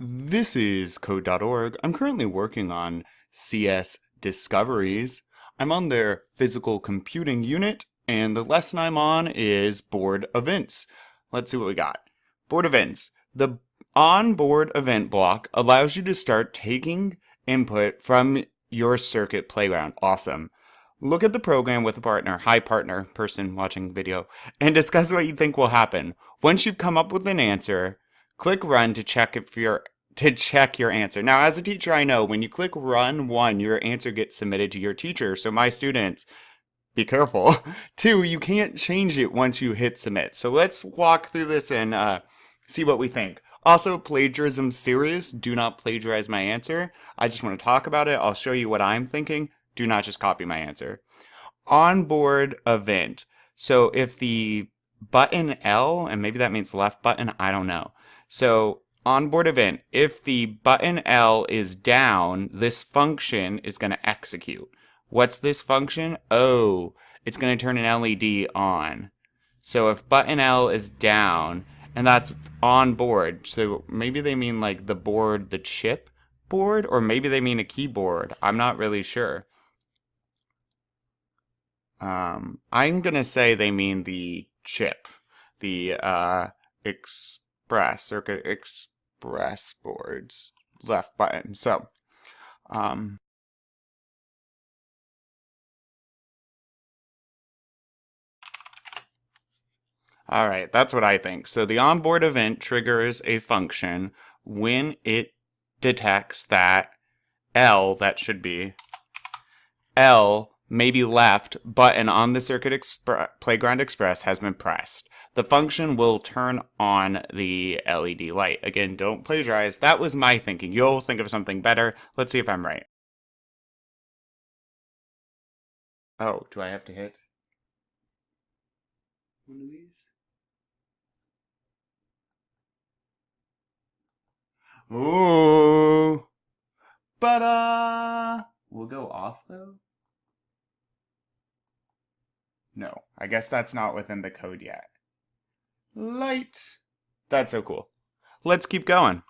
This is Code.org. I'm currently working on CS Discoveries. I'm on their physical computing unit, and the lesson I'm on is board events. Let's see what we got. Board events. The onboard event block allows you to start taking input from your circuit playground. Awesome. Look at the program with a partner, hi partner, person watching video, and discuss what you think will happen. Once you've come up with an answer, click run to check your answer. Now, as a teacher, I know when you click run 1, your answer gets submitted to your teacher. So my students, be careful. 2, you can't change it once you hit submit. So let's walk through this and see what we think. Also, plagiarism serious. Do not plagiarize my answer. I just want to talk about it. I'll show you what I'm thinking. Do not just copy my answer. Onboard event. So if the button L, and maybe that means left button, I don't know. So onboard event, if the button L is down, this function is going to execute. What's this function? Oh, it's going to turn an LED on. So if button L is down, and that's on board, so maybe they mean like the board, the chip board, or maybe they mean a keyboard. I'm not really sure. I'm gonna say they mean the chip, the circuit express boards, left button. So, all right, that's what I think. So the onboard event triggers a function when it detects that that should be L, maybe left, button on the Circuit Playground Express has been pressed. The function will turn on the LED light. Again, don't plagiarize. That was my thinking. You'll think of something better. Let's see if I'm right. Oh, do I have to hit one of these? Ooh. But, we'll go off though? No, I guess that's not within the code yet. Light. That's so cool. Let's keep going.